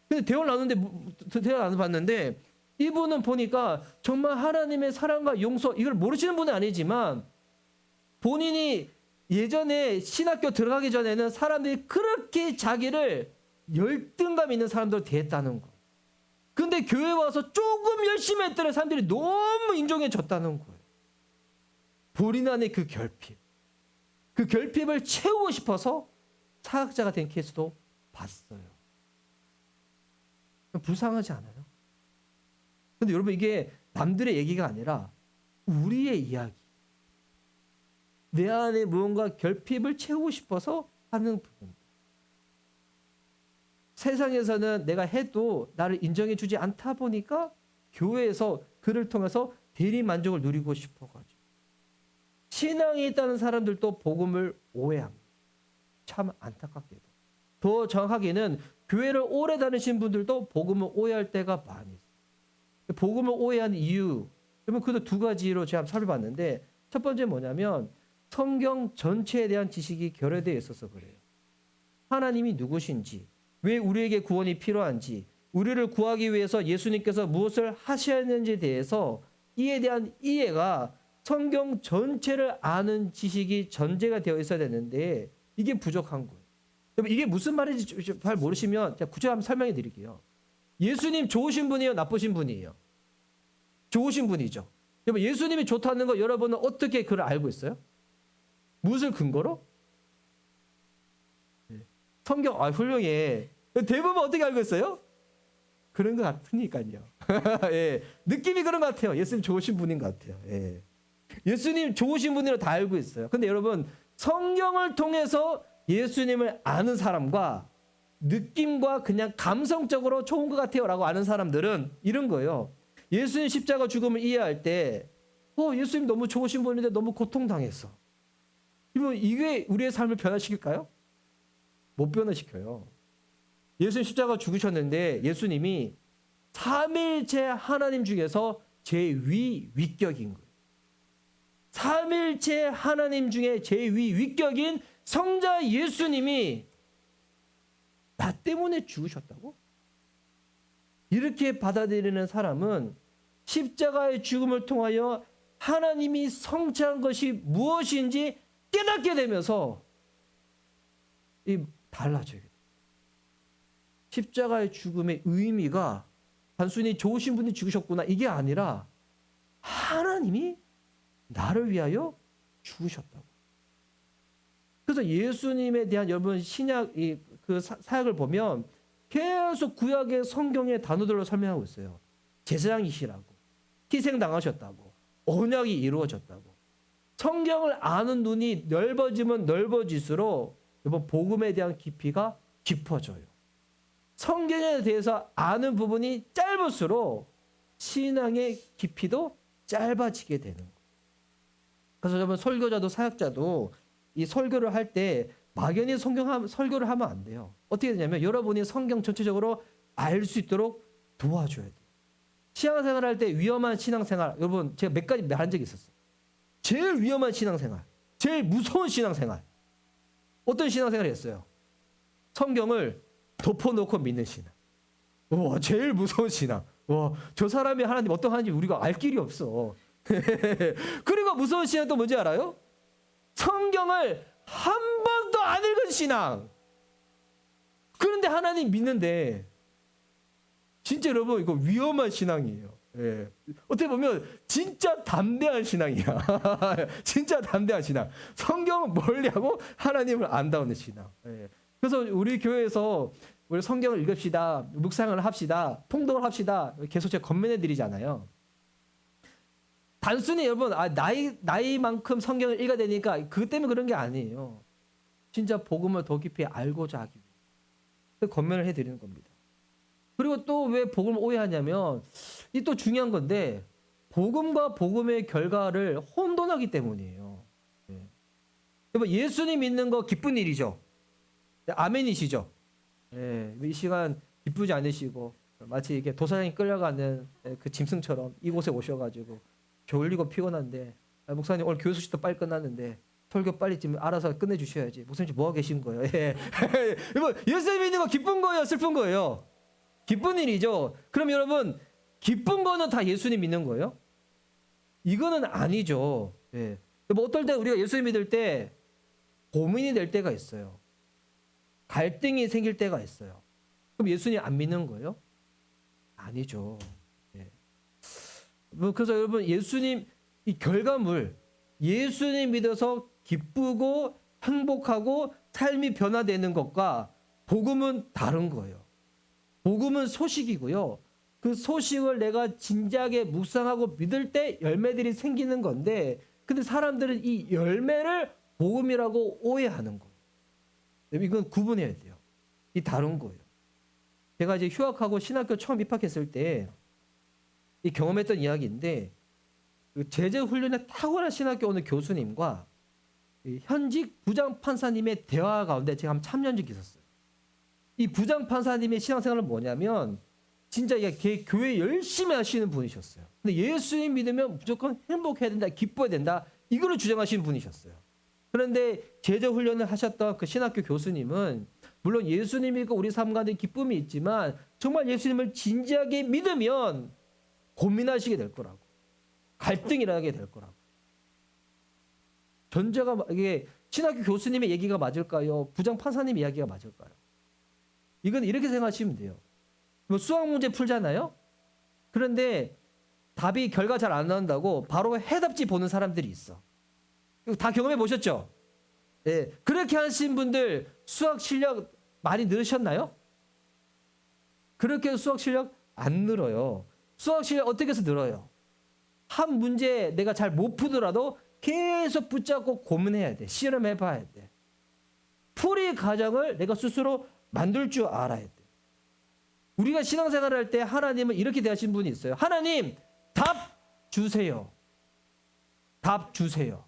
근데 대화를 나눠봤는데 이분은 보니까 정말 하나님의 사랑과 용서 이걸 모르시는 분은 아니지만 본인이 예전에 신학교 들어가기 전에는 사람들이 그렇게 자기를 열등감 있는 사람들로 대했다는 거. 근데 교회 와서 조금 열심히 했더니 사람들이 너무 인정해 줬다는 거예요. 본인 안에 그 결핍. 그 결핍을 채우고 싶어서 사역자가 된 케이스도 봤어요. 불쌍하지 않아요? 근데 여러분 이게 남들의 얘기가 아니라 우리의 이야기. 내 안에 무언가 결핍을 채우고 싶어서 하는 부분. 세상에서는 내가 해도 나를 인정해 주지 않다 보니까 교회에서 그를 통해서 대리 만족을 누리고 싶어가지고. 신앙이 있다는 사람들도 복음을 오해합니다. 참 안타깝게도. 더 정확하게는 교회를 오래 다니신 분들도 복음을 오해할 때가 많이 있어요. 복음을 오해한 이유, 그러면 그도 두 가지로 제가 살펴봤는데 첫 번째 뭐냐면 성경 전체에 대한 지식이 결여되어 있어서 그래요. 하나님이 누구신지, 왜 우리에게 구원이 필요한지, 우리를 구하기 위해서 예수님께서 무엇을 하셨는지에 대해서 이에 대한 이해가 성경 전체를 아는 지식이 전제가 되어 있어야 되는데 이게 부족한 거예요. 이게 무슨 말인지 잘 모르시면 제가 구체적으로 한번 설명해 드릴게요. 예수님 좋으신 분이에요? 나쁘신 분이에요? 좋으신 분이죠. 여러분 예수님이 좋다는 거 여러분은 어떻게 그걸 알고 있어요? 무엇을 근거로? 성경 훌륭해. 대부분 어떻게 알고 있어요? 그런 것 같으니까요. 예, 느낌이 그런 것 같아요. 예수님 좋으신 분인 것 같아요. 예. 예수님 좋으신 분이라 다 알고 있어요. 근데 여러분, 성경을 통해서 예수님을 아는 사람과 느낌과 그냥 감성적으로 좋은 것 같아요 라고 아는 사람들은 이런 거예요. 예수님 십자가 죽음을 이해할 때 예수님 너무 좋으신 분인데 너무 고통당했어. 이게 우리의 삶을 변화시킬까요? 못 변화시켜요. 예수님 십자가 죽으셨는데 예수님이 삼일체 하나님 중에서 제위위격인 거예요. 삼일체 하나님 중에 제위위격인 성자 예수님이 나 때문에 죽으셨다고? 이렇게 받아들이는 사람은 십자가의 죽음을 통하여 하나님이 성취한 것이 무엇인지 깨닫게 되면서 달라져요. 십자가의 죽음의 의미가 단순히 좋으신 분이 죽으셨구나 이게 아니라 하나님이 나를 위하여 죽으셨다고. 그래서 예수님에 대한 여러분 신약 그 사역을 보면 계속 구약의 성경의 단어들로 설명하고 있어요. 제사장이시라고, 희생당하셨다고, 언약이 이루어졌다고. 성경을 아는 눈이 넓어지면 넓어질수록 여러분 복음에 대한 깊이가 깊어져요. 성경에 대해서 아는 부분이 짧을수록 신앙의 깊이도 짧아지게 되는 거예요. 그래서 여러분 설교자도 사역자도 이 설교를 할 때 막연히 설교를 하면 안 돼요. 어떻게 되냐면 여러분이 성경 전체적으로 알 수 있도록 도와줘야 돼요. 신앙생활 할 때 위험한 신앙생활 여러분 제가 몇 가지 말한 적이 있었어요. 제일 위험한 신앙생활, 제일 무서운 신앙생활 어떤 신앙생활을 했어요? 성경을 덮어놓고 믿는 신앙. 와, 제일 무서운 신앙. 와, 저 사람이 하나님 어떤 하나님인지 우리가 알 길이 없어. 그리고 무서운 신앙 또 뭔지 알아요? 성경을 한 번도 안 읽은 신앙. 그런데 하나님 믿는데 진짜 여러분 이거 위험한 신앙이에요. 예. 어떻게 보면 진짜 담대한 신앙이야. 진짜 담대한 신앙. 성경은 멀리하고 하나님을 안다는 신앙. 예. 그래서 우리 교회에서 우리 성경을 읽읍시다, 묵상을 합시다, 통독을 합시다. 계속 제가 권면해 드리잖아요. 단순히 여러분 나이만큼 성경을 읽어야 되니까 그것 때문에 그런 게 아니에요. 진짜 복음을 더 깊이 알고자 하기 위해 권면을 해드리는 겁니다. 그리고 또 왜 복음을 오해하냐면 이 또 중요한 건데 복음과 복음의 결과를 혼돈하기 때문이에요. 네. 여러분 예수님 믿는 거 기쁜 일이죠. 아멘이시죠. 네. 이 시간 기쁘지 않으시고 마치 이렇게 도사장이 끌려가는 그 짐승처럼 이곳에 오셔가지고 졸리고 피곤한데 목사님 오늘 교회 소식도 빨리 끝났는데 설교 빨리 좀 알아서 끝내주셔야지. 목사님 뭐 하고 계신 거예요? 예. 여러분 예수님 믿는 거 기쁜 거예요? 슬픈 거예요? 기쁜 일이죠. 그럼 여러분 기쁜 거는 다 예수님 믿는 거예요? 이거는 아니죠. 예. 뭐 어떨 때 우리가 예수님 믿을 때 고민이 될 때가 있어요. 갈등이 생길 때가 있어요. 그럼 예수님 안 믿는 거예요? 아니죠. 예. 그래서 여러분 예수님 이 결과물 예수님 믿어서 기쁘고 행복하고 삶이 변화되는 것과 복음은 다른 거예요. 복음은 소식이고요. 그 소식을 내가 진지하게 묵상하고 믿을 때 열매들이 생기는 건데 근데 사람들은 이 열매를 복음이라고 오해하는 거예요. 이건 구분해야 돼요. 이 다른 거예요. 제가 이제 휴학하고 신학교 처음 입학했을 때 이 경험했던 이야기인데 그 제자훈련에 탁월한 신학교 오는 교수님과 현직 부장판사님의 대화 가운데 제가 한번 참여한 적이 있었어요. 이 부장판사님의 신앙생활은 뭐냐면 진짜 교회 열심히 하시는 분이셨어요. 근데 예수님 믿으면 무조건 행복해야 된다, 기뻐야 된다 이거를 주장하시는 분이셨어요. 그런데 제자훈련을 하셨던 그 신학교 교수님은 물론 예수님 믿고 우리 삶 가운데 기쁨이 있지만 정말 예수님을 진지하게 믿으면 고민하시게 될 거라고. 갈등이 일어나게 될 거라고. 전제가 이게 신학교 교수님의 얘기가 맞을까요? 부장 판사님의 이야기가 맞을까요? 이건 이렇게 생각하시면 돼요. 뭐 수학 문제 풀잖아요. 그런데 답이 결과 잘 안 나온다고 바로 해답지 보는 사람들이 있어. 다 경험해 보셨죠? 예, 그렇게 하신 분들 수학 실력 많이 늘으셨나요? 그렇게 수학 실력 안 늘어요. 수학 실력 어떻게 해서 늘어요? 한 문제 내가 잘 못 푸더라도 계속 붙잡고 고민해야 돼. 실험해 봐야 돼. 풀이 과정을 내가 스스로 만들 줄 알아야 돼. 우리가 신앙생활을 할 때 하나님은 이렇게 대하신 분이 있어요. 하나님, 답 주세요. 답 주세요.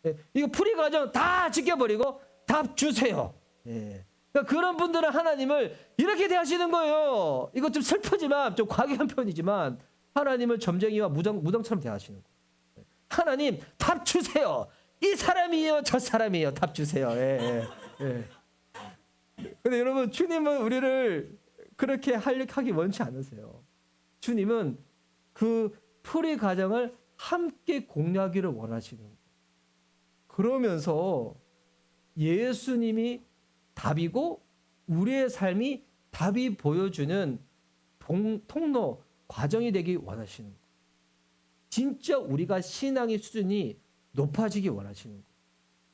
예, 이거 풀이 과정 다 지켜버리고 답 주세요. 예. 그러니까 그런 분들은 하나님을 이렇게 대하시는 거예요. 이거 좀 슬프지만 좀 과격한 표현이지만 하나님을 점쟁이와 무당처럼 대하시는 거예요. 하나님 답 주세요. 이 사람이에요, 저 사람이에요. 답 주세요. 예, 예, 예. 근데 여러분, 주님은 우리를 그렇게 하기 원치 않으세요. 주님은 그 풀이 과정을 함께 공유하기를 원하시는 거예요. 그러면서 예수님이 답이고 우리의 삶이 답이 보여주는 통로, 과정이 되기 원하시는 거예요. 진짜 우리가 신앙의 수준이 높아지기 원하시는 거예요.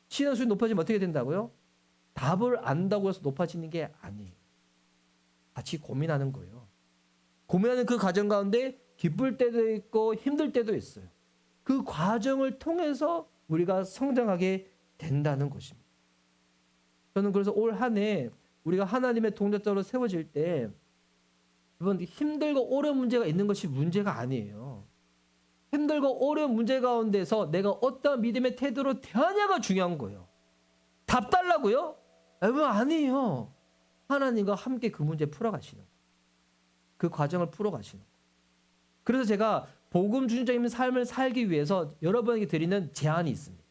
신앙 수준이 높아지면 어떻게 된다고요? 답을 안다고 해서 높아지는 게 아니에요. 같이 고민하는 거예요. 고민하는 그 과정 가운데 기쁠 때도 있고 힘들 때도 있어요. 그 과정을 통해서 우리가 성장하게 된다는 것입니다. 저는 그래서 올 한 해 우리가 하나님의 동력자로 세워질 때 이번 힘들고 어려운 문제가 있는 것이 문제가 아니에요. 힘들고 어려운 문제 가운데서 내가 어떤 믿음의 태도로 대하냐가 중요한 거예요. 답 달라고요? 아니에요. 하나님과 함께 그 문제 풀어가시는 거예요. 그 과정을 풀어가시는 거예요. 그래서 제가 복음 중심적인 삶을 살기 위해서 여러분에게 드리는 제안이 있습니다.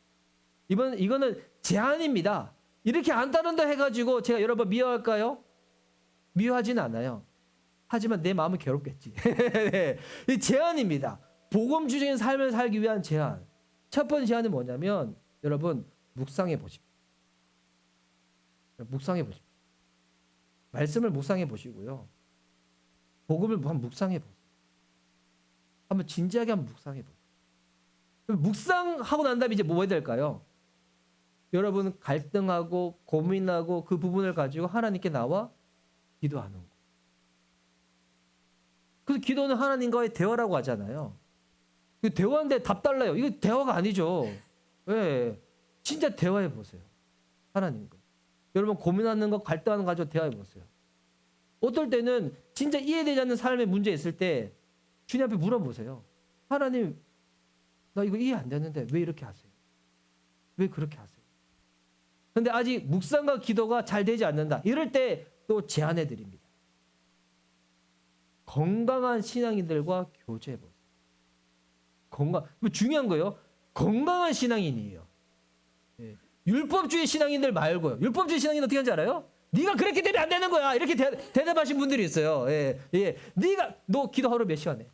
이거는 제안입니다. 이렇게 안 따른다 해가지고 제가 여러분 미워할까요? 미워하지는 않아요. 하지만 내 마음은 괴롭겠지. 이 제안입니다. 복음 중심적인 삶을 살기 위한 제안. 첫 번째 제안은 뭐냐면 여러분 묵상해 보십시오. 묵상해 보십시오. 말씀을 묵상해 보시고요. 복음을 한번 묵상해 보세요. 한번 진지하게 한번 묵상해 보세요. 묵상하고 난 다음에 이제 뭐 해야 될까요? 여러분 갈등하고 고민하고 그 부분을 가지고 하나님께 나와 기도하는 거. 그래서 기도는 하나님과의 대화라고 하잖아요. 대화인데 답 달라요. 이거 대화가 아니죠. 왜? 진짜 대화해 보세요. 하나님과. 여러분 고민하는 거 갈등하는 거 가지고 대화해 보세요. 어떨 때는 진짜 이해되지 않는 삶의 문제 있을 때 주님 앞에 물어보세요. 하나님, 나 이거 이해 안 되는데 왜 이렇게 하세요? 왜 그렇게 하세요? 근데 아직 묵상과 기도가 잘 되지 않는다. 이럴 때 또 제안해 드립니다. 건강한 신앙인들과 교제해 보세요. 중요한 거예요. 건강한 신앙인이에요. 예. 율법주의 신앙인들 말고요. 율법주의 신앙인 어떻게 하는지 알아요? 네가 그렇게 되면 안 되는 거야. 이렇게 대답하신 분들이 있어요. 예, 예. 너 기도 하루 몇 시간 해?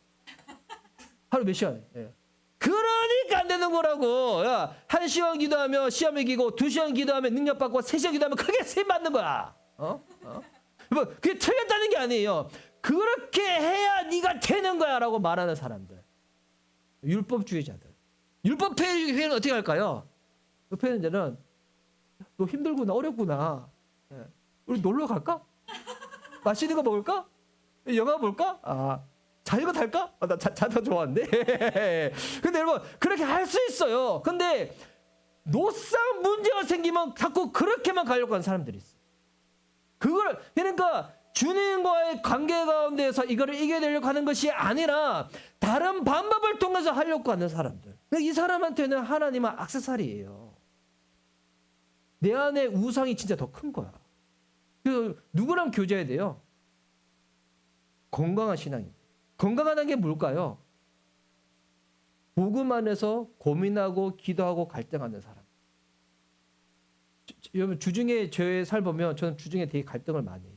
하루 몇 시간 해? 예. 그러니까 안 되는 거라고. 야, 1시간 기도하면 시험 이기고 2시간 기도하면 능력받고 3시간 기도하면 크게 세임 받는 거야. 뭐 그게 틀렸다는 게 아니에요. 그렇게 해야 네가 되는 거야라고 말하는 사람들. 율법주의자들. 율법회의는 어떻게 할까요? 율법회의자는 너 힘들구나, 어렵구나. 예. 우리 놀러 갈까? 맛있는 거 먹을까? 영화 볼까? 자전거 탈까? 나 자전거 좋아하는데. 근데 여러분 그렇게 할 수 있어요. 근데 노상 문제가 생기면 자꾸 그렇게만 가려고 하는 사람들이 있어. 그러니까 주님과의 관계 가운데서 이거를 이겨내려고 하는 것이 아니라 다른 방법을 통해서 하려고 하는 사람들. 이 사람한테는 하나님은 액세서리예요. 내 안에 우상이 진짜 더 큰 거야. 그래서 누구랑 교제해야 돼요? 건강한 신앙이. 건강하다는 게 뭘까요? 복음 안에서 고민하고 기도하고 갈등하는 사람. 여러분 주중에 제 살 보면 저는 주중에 되게 갈등을 많이 해요.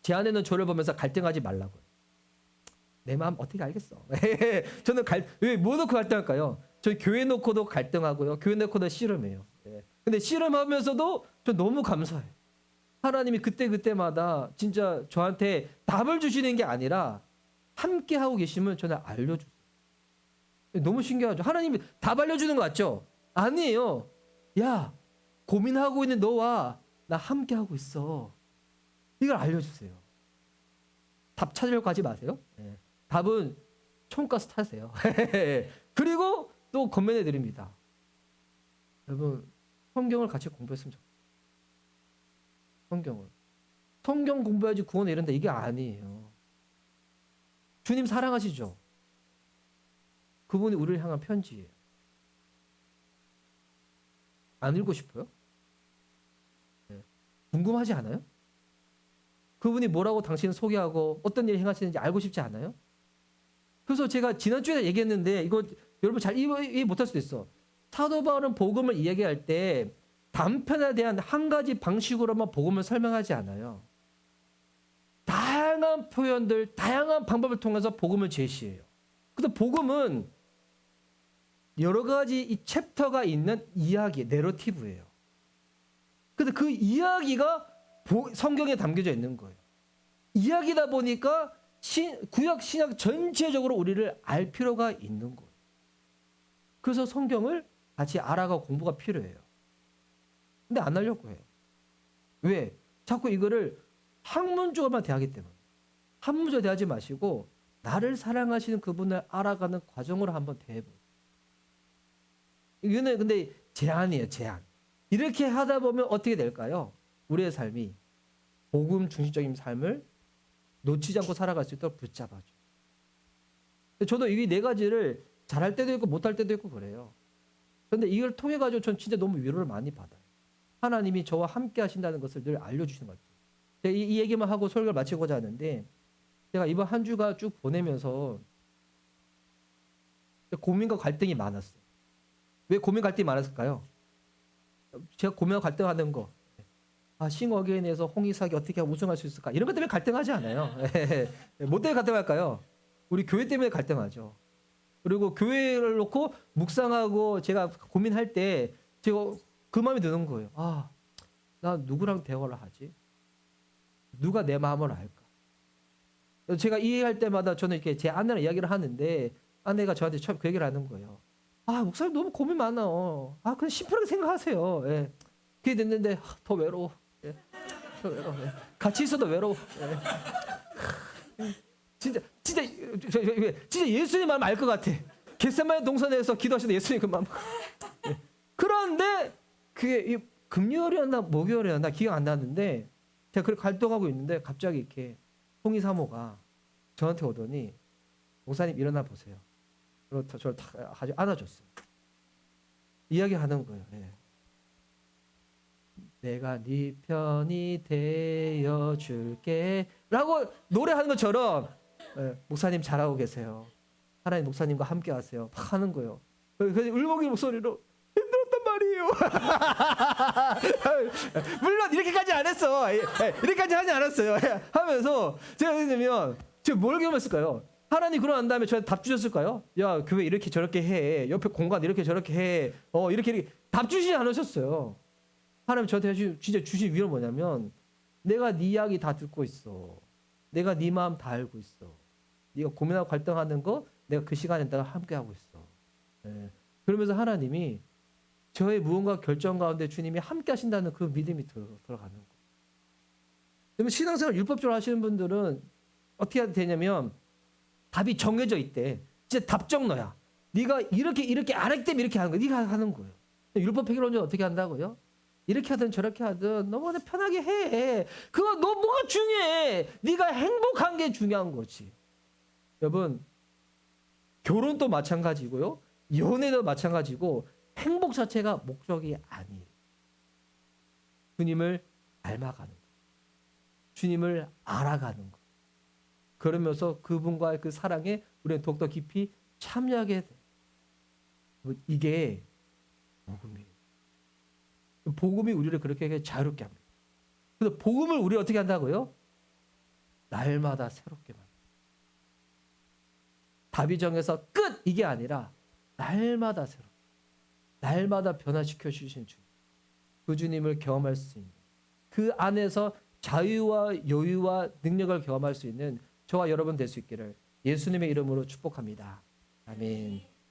제 아내는 저를 보면서 갈등하지 말라고요. 내 마음 어떻게 알겠어? 저는 왜 뭐 놓고 갈등할까요? 저희 교회 놓고도 갈등하고요. 교회 놓고도 씨름해요. 근데 씨름하면서도 저 너무 감사해요. 하나님이 그때마다 진짜 저한테 답을 주시는 게 아니라 함께 하고 계시면 저는 알려주세요. 너무 신기하죠? 하나님이 답 알려주는 거 같죠? 아니에요. 야, 고민하고 있는 너와 나 함께 하고 있어. 이걸 알려주세요. 답 찾으려고 하지 마세요. 예. 답은 총가스 타세요. 그리고 또 권면해 드립니다. 여러분 성경을 같이 공부했으면 좋겠어요. 성경 공부해야지 구원에 이른다 이게 아니에요. 주님 사랑하시죠? 그분이 우리를 향한 편지예요. 안 읽고 싶어요? 네. 궁금하지 않아요? 그분이 뭐라고 당신을 소개하고 어떤 일을 행하시는지 알고 싶지 않아요? 그래서 제가 지난주에 얘기했는데 이거 여러분 잘 이해 못할 수도 있어. 사도 바울은 복음을 이야기할 때 단편에 대한 한 가지 방식으로만 복음을 설명하지 않아요. 다양한 표현들, 다양한 방법을 통해서 복음을 제시해요. 근데 복음은 여러 가지 이 챕터가 있는 이야기, 내러티브예요. 근데 그 이야기가 성경에 담겨져 있는 거예요. 이야기다 보니까 구약, 신약 전체적으로 우리를 알 필요가 있는 거예요. 그래서 성경을 같이 알아가고 공부가 필요해요. 근데 안 하려고 해요. 왜? 자꾸 이거를 학문적으로만 대하기 때문에. 학문적으로 대하지 마시고 나를 사랑하시는 그분을 알아가는 과정으로 한번 대해보세요. 이거는 근데 제한이에요, 제한. 이렇게 하다 보면 어떻게 될까요? 우리의 삶이 복음 중심적인 삶을 놓치지 않고 살아갈 수 있도록 붙잡아줘. 저도 이 네 가지를 잘할 때도 있고 못할 때도 있고 그래요. 그런데 이걸 통해 가지고 전 진짜 너무 위로를 많이 받아요. 하나님이 저와 함께 하신다는 것을 늘 알려주시는 것 같아요. 제가 이 얘기만 하고 설교를 마치고자 하는데 제가 이번 한 주가 쭉 보내면서 고민과 갈등이 많았어요. 왜 고민 갈등이 많았을까요? 제가 고민과 갈등하는 거. 싱어게인에서 홍익사기 어떻게 하면 우승할 수 있을까? 이런 것 때문에 갈등하지 않아요. 뭐 때문에 갈등할까요? 우리 교회 때문에 갈등하죠. 그리고 교회를 놓고 묵상하고 제가 고민할 때 제가 그 마음이 드는 거예요. 나 누구랑 대화를 하지? 누가 내 마음을 알까? 제가 이해할 때마다 저는 이렇게 제 아내랑 이야기를 하는데 아내가 저한테 처음 그 얘기를 하는 거예요. 목사님 너무 고민 많아요. 그냥 심플하게 생각하세요. 예. 그게 됐는데 더 외로워. 예. 더 외로워. 예. 같이 있어도 외로워. 예. 진짜 예수님 마음 알 것 같아. 겟세마네 동산에서 기도하시는 예수님 그 마음. 예. 그런데 그게 금요일이었나 목요일이었나 기억 안 나는데 제가 그렇게 활동하고 있는데 갑자기 이렇게 홍희 사모가 저한테 오더니 목사님 일어나 보세요. 그리고 저를 아주 안아줬어요. 이야기하는 거예요. 예. 내가 네 편이 되어줄게 라고 노래하는 것처럼 목사님 잘하고 계세요. 하나님 목사님과 함께 하세요. 막 하는 거예요. 그래서 울먹이 목소리로 힘들었단 말이에요. 물론 이렇게까지 안 했어. 이렇게까지 하지 않았어요. 하면서 제가 왜냐면 제가 뭘 경험했을까요? 하나님 그러고 난 다음에 저한테 답 주셨을까요? 야 교회 이렇게 저렇게 해. 옆에 공간 이렇게 저렇게 해. 이렇게 답 주시지 않으셨어요. 하나님 저한테 진짜 주신 위로는 뭐냐면 내가 네 이야기 다 듣고 있어. 내가 네 마음 다 알고 있어. 네가 고민하고 갈등하는 거 내가 그 시간에 내가 함께하고 있어. 그러면서 하나님이 저의 무언가 결정 가운데 주님이 함께 하신다는 그 믿음이 들어가는 거예요. 그러면 신앙생활 율법적으로 하시는 분들은 어떻게 해야 되냐면 답이 정해져 있대. 진짜 답정너야. 네가 이렇게 안 했기 때문에 이렇게 하는 거야. 네가 하는 거예요. 율법 해결론자 어떻게 한다고요? 이렇게 하든 저렇게 하든 너무 편하게 해. 그거 너 뭐가 중요해? 네가 행복한 게 중요한 거지. 여러분 결혼도 마찬가지고요. 연애도 마찬가지고 행복 자체가 목적이 아니에요. 주님을 닮아가는 거. 주님을 알아가는 거. 그러면서 그분과의 그 사랑에 우리는 더욱더 깊이 참여하게 돼. 이게 복음이에요. 복음이 우리를 그렇게 자유롭게 합니다. 그래서 복음을 우리 어떻게 한다고요? 날마다 새롭게 만든다. 답이 정해서 끝! 이게 아니라 날마다 새롭게. 날마다 변화시켜 주신 주님. 그 주님을 경험할 수 있는 그 안에서 자유와 여유와 능력을 경험할 수 있는 저와 여러분 될 수 있기를 예수님의 이름으로 축복합니다. 아멘.